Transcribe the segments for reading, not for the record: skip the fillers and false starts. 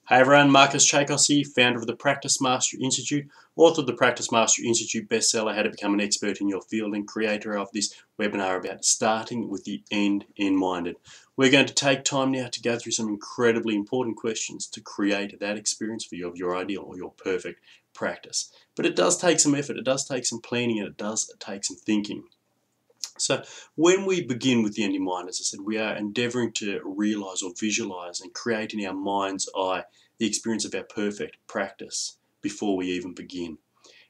Hi everyone, Marcus Chakos here, founder of the Practice Mastery Institute, author of the Practice Mastery Institute bestseller, How to Become an Expert in Your Field, and creator of this webinar about starting with the end in mind. And we're going to take time now to go through some incredibly important questions to create that experience for you of your ideal or your perfect practice. But it does take some effort, it does take some planning, and it does take some thinking. So when we begin with the end in mind, as I said, we are endeavoring to realize or visualize and create in our mind's eye the experience of our perfect practice before we even begin.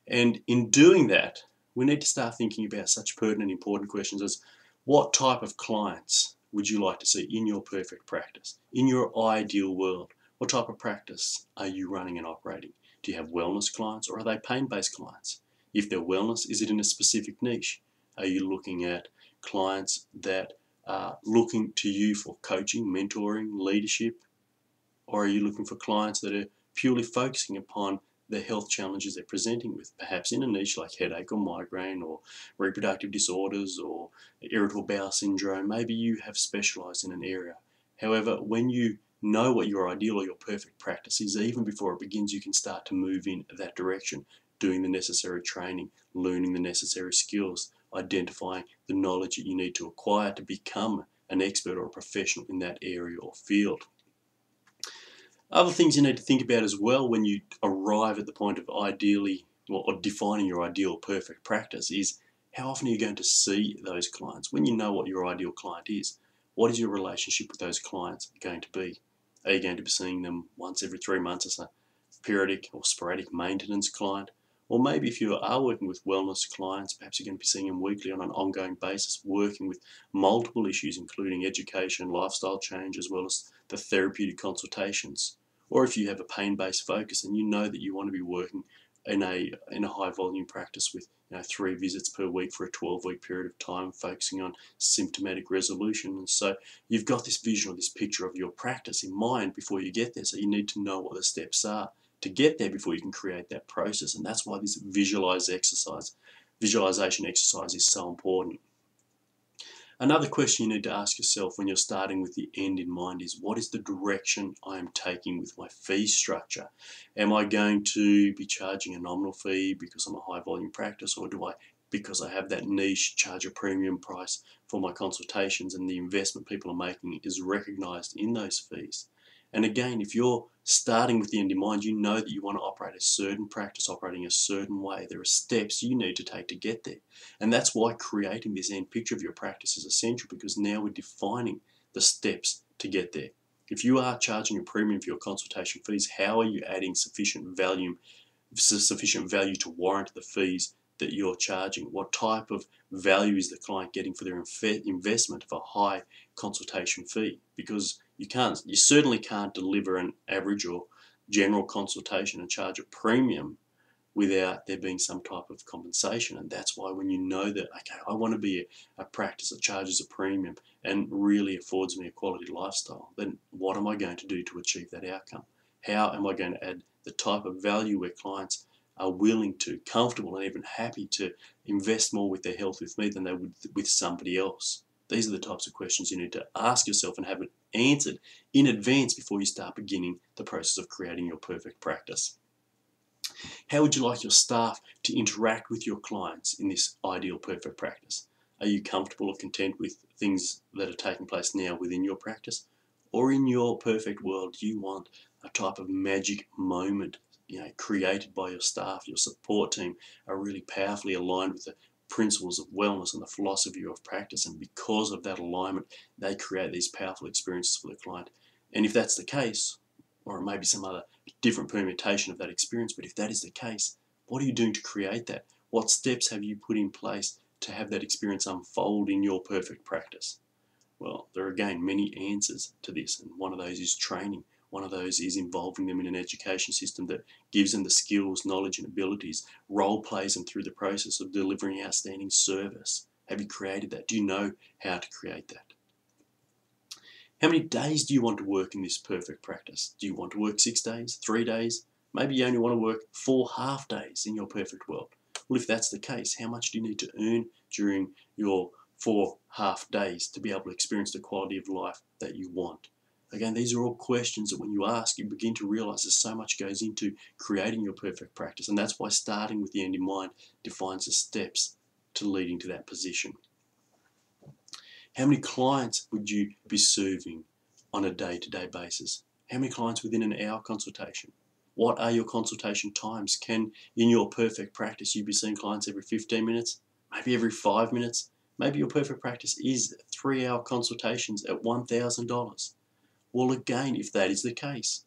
And in doing that, we need to start thinking about such pertinent, important questions as what type of clients would you like to see in your perfect practice, in your ideal world? What type of practice are you running and operating? Do you have wellness clients or are they pain-based clients? If they're wellness, is it in a specific niche? Are you looking at clients that are looking to you for coaching, mentoring, leadership? Or are you looking for clients that are purely focusing upon the health challenges they're presenting with, perhaps in a niche like headache or migraine or reproductive disorders or irritable bowel syndrome? Maybe you have specialized in an area. However, when you know what your ideal or your perfect practice is, even before it begins, you can start to move in that direction, doing the necessary training, learning the necessary skills, identifying the knowledge that you need to acquire to become an expert or a professional in that area or field. Other things you need to think about as well when you arrive at the point of ideally or defining your ideal perfect practice is how often are you going to see those clients? When you know what your ideal client is, what is your relationship with those clients going to be? Are you going to be seeing them once every 3 months as a periodic or sporadic maintenance client? Or maybe if you are working with wellness clients, perhaps you're going to be seeing them weekly on an ongoing basis, working with multiple issues, including education, lifestyle change, as well as the therapeutic consultations. Or if you have a pain-based focus and you know that you want to be working in a high volume practice with 3 visits per week for a 12-week period of time, focusing on symptomatic resolution. And so you've got this vision or this picture of your practice in mind before you get there. So you need to know what the steps are to get there before you can create that process. And that's why this visualization exercise is so important. Another question you need to ask yourself when you're starting with the end in mind is, what is the direction I am taking with my fee structure? Am I going to be charging a nominal fee because I'm a high volume practice, or do I, because I have that niche, charge a premium price for my consultations and the investment people are making is recognized in those fees? And again, if you're starting with the end in mind, you know that you want to operate a certain practice, operating a certain way. There are steps you need to take to get there. And that's why creating this end picture of your practice is essential, because now we're defining the steps to get there. If you are charging a premium for your consultation fees, how are you adding sufficient value to warrant the fees that you're charging? What type of value is the client getting for their investment of a high consultation fee? Because you certainly can't deliver an average or general consultation and charge a premium without there being some type of compensation. And that's why when you know that, okay, I want to be a practice that charges a premium and really affords me a quality lifestyle, then what am I going to do to achieve that outcome? How am I going to add the type of value where clients are willing to, comfortable and even happy to invest more with their health with me than they would with somebody else? These are the types of questions you need to ask yourself and have it answered in advance before you start beginning the process of creating your perfect practice. How would you like your staff to interact with your clients in this ideal perfect practice? Are you comfortable or content with things that are taking place now within your practice? Or in your perfect world, do you want a type of magic moment created by your staff, your support team are really powerfully aligned with the principles of wellness and the philosophy of practice, and because of that alignment, they create these powerful experiences for the client? And if that's the case, or it may be some other different permutation of that experience, but if that is the case, what are you doing to create that? What steps have you put in place to have that experience unfold in your perfect practice? Well, there are again many answers to this, and one of those is training. One of those is involving them in an education system that gives them the skills, knowledge and abilities, role plays them through the process of delivering outstanding service. Have you created that? Do you know how to create that? How many days do you want to work in this perfect practice? Do you want to work 6 days, 3 days? Maybe you only want to work 4 half days in your perfect world. Well, if that's the case, how much do you need to earn during your 4 half days to be able to experience the quality of life that you want? Again, these are all questions that when you ask, you begin to realize there's so much goes into creating your perfect practice. And that's why starting with the end in mind defines the steps to leading to that position. How many clients would you be serving on a day-to-day basis? How many clients within an hour consultation? What are your consultation times? Can, in your perfect practice, you be seeing clients every 15 minutes, maybe every 5 minutes? Maybe your perfect practice is 3-hour consultations at $1,000. Well, again, if that is the case,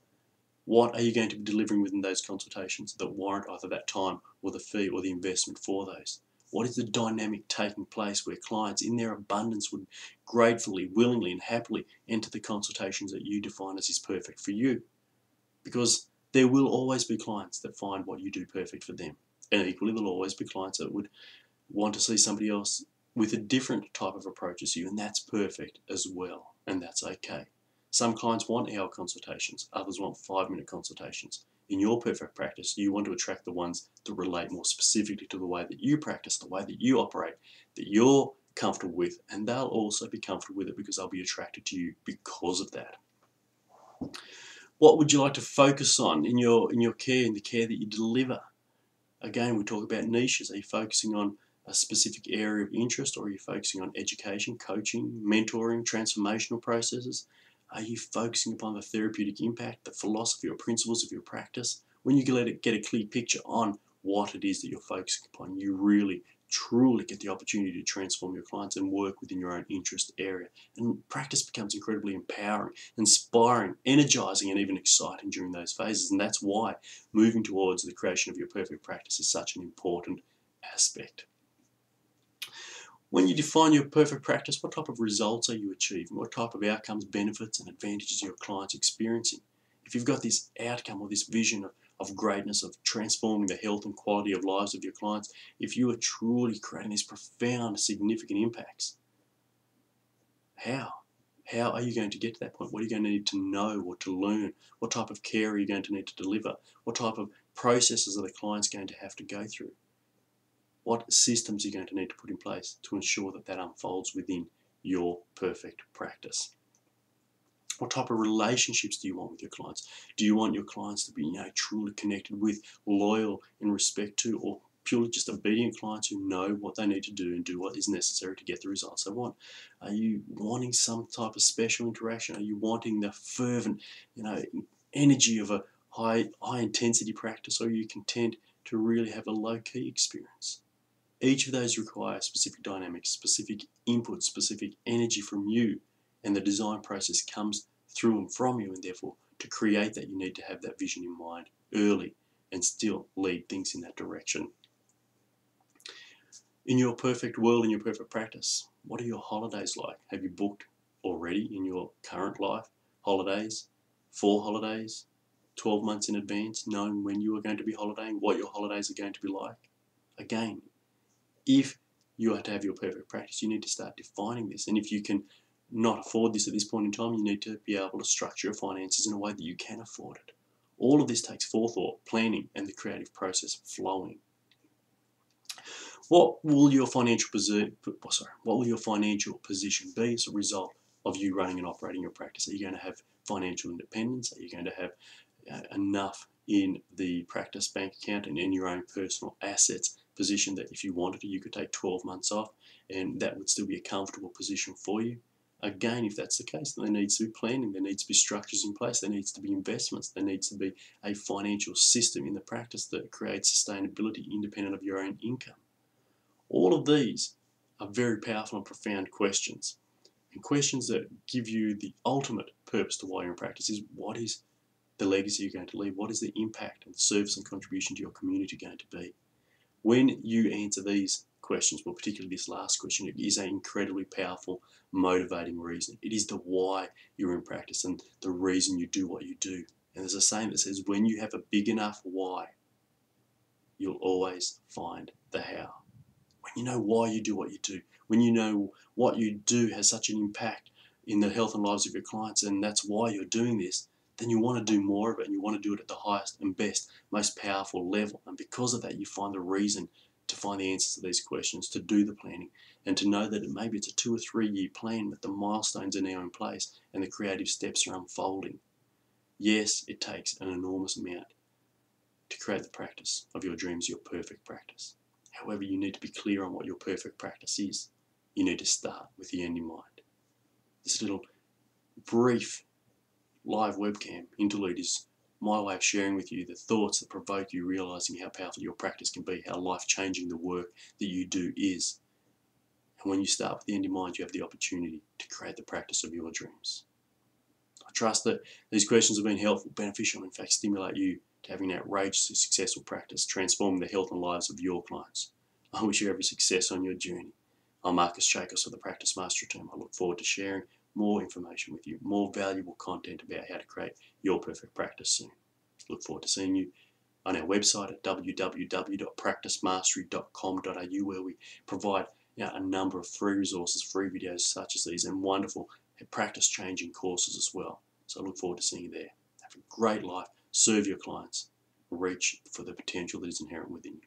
what are you going to be delivering within those consultations that warrant either that time or the fee or the investment for those? What is the dynamic taking place where clients in their abundance would gratefully, willingly and happily enter the consultations that you define as is perfect for you? Because there will always be clients that find what you do perfect for them. And equally, there'll always be clients that would want to see somebody else with a different type of approach as you, and that's perfect as well, and that's okay. Some clients want hour consultations, others want 5-minute consultations. In your perfect practice, you want to attract the ones that relate more specifically to the way that you practice, the way that you operate, that you're comfortable with, and they'll also be comfortable with it because they'll be attracted to you because of that. What would you like to focus on in your care, in the care that you deliver? Again, we talk about niches. Are you focusing on a specific area of interest, or are you focusing on education, coaching, mentoring, transformational processes? Are you focusing upon the therapeutic impact, the philosophy or principles of your practice? When you get a clear picture on what it is that you're focusing upon, you really, truly get the opportunity to transform your clients and work within your own interest area. And practice becomes incredibly empowering, inspiring, energizing, and even exciting during those phases. And that's why moving towards the creation of your perfect practice is such an important aspect. When you define your perfect practice, what type of results are you achieving? What type of outcomes, benefits, and advantages are your clients experiencing? If you've got this outcome or this vision of greatness, of transforming the health and quality of lives of your clients, if you are truly creating these profound, significant impacts, how? How are you going to get to that point? What are you going to need to know or to learn? What type of care are you going to need to deliver? What type of processes are the clients going to have to go through? What systems are you going to need to put in place to ensure that that unfolds within your perfect practice? What type of relationships do you want with your clients? Do you want your clients to be, truly connected with, loyal in respect to, or purely just obedient clients who know what they need to do and do what is necessary to get the results they want? Are you wanting some type of special interaction? Are you wanting the fervent, energy of a high intensity practice, or are you content to really have a low-key experience? Each of those require specific dynamics, specific input, specific energy from you, and the design process comes through and from you, and therefore to create that you need to have that vision in mind early and still lead things in that direction. In your perfect world, in your perfect practice, what are your holidays like? Have you booked already in your current life holidays, 4 holidays, 12 months in advance, knowing when you are going to be holidaying, what your holidays are going to be like? Again, if you are to have your perfect practice, you need to start defining this. And if you can not afford this at this point in time, you need to be able to structure your finances in a way that you can afford it. All of this takes forethought, planning, and the creative process flowing. What will your financial position be as a result of you running and operating your practice? Are you going to have financial independence? Are you going to have enough in the practice bank account and in your own personal assets position that if you wanted to, you could take 12 months off and that would still be a comfortable position for you? Again, if that's the case, then there needs to be planning, there needs to be structures in place, there needs to be investments, there needs to be a financial system in the practice that creates sustainability independent of your own income. All of these are very powerful and profound questions, and questions that give you the ultimate purpose to why you're in practice is, what is the legacy you're going to leave? What is the impact and the service and contribution to your community going to be? When you answer these questions, well, particularly this last question, it is an incredibly powerful, motivating reason. It is the why you're in practice and the reason you do what you do. And there's a saying that says, when you have a big enough why, you'll always find the how. When you know why you do what you do, when you know what you do has such an impact in the health and lives of your clients, and that's why you're doing this, then you want to do more of it, and you want to do it at the highest and best, most powerful level. And because of that, you find the reason to find the answers to these questions, to do the planning, and to know that maybe it's a 2 or 3 year plan, but the milestones are now in place and the creative steps are unfolding. Yes, it takes an enormous amount to create the practice of your dreams, your perfect practice. However, you need to be clear on what your perfect practice is. You need to start with the end in mind. This little brief live webcam interlude is my way of sharing with you the thoughts that provoke you, realizing how powerful your practice can be, how life-changing the work that you do is. And when you start with the end in mind, you have the opportunity to create the practice of your dreams. I trust that these questions have been helpful, beneficial, and in fact stimulate you to having an outrageously successful practice, transforming the health and lives of your clients. I wish you every success on your journey. I'm Marcus Chakos of the Practice Mastery team. I look forward to sharing more information with you, more valuable content about how to create your perfect practice soon. Look forward to seeing you on our website at www.practicemastery.com.au, where we provide a number of free resources, free videos such as these, and wonderful practice-changing courses as well. So I look forward to seeing you there. Have a great life, serve your clients, reach for the potential that is inherent within you.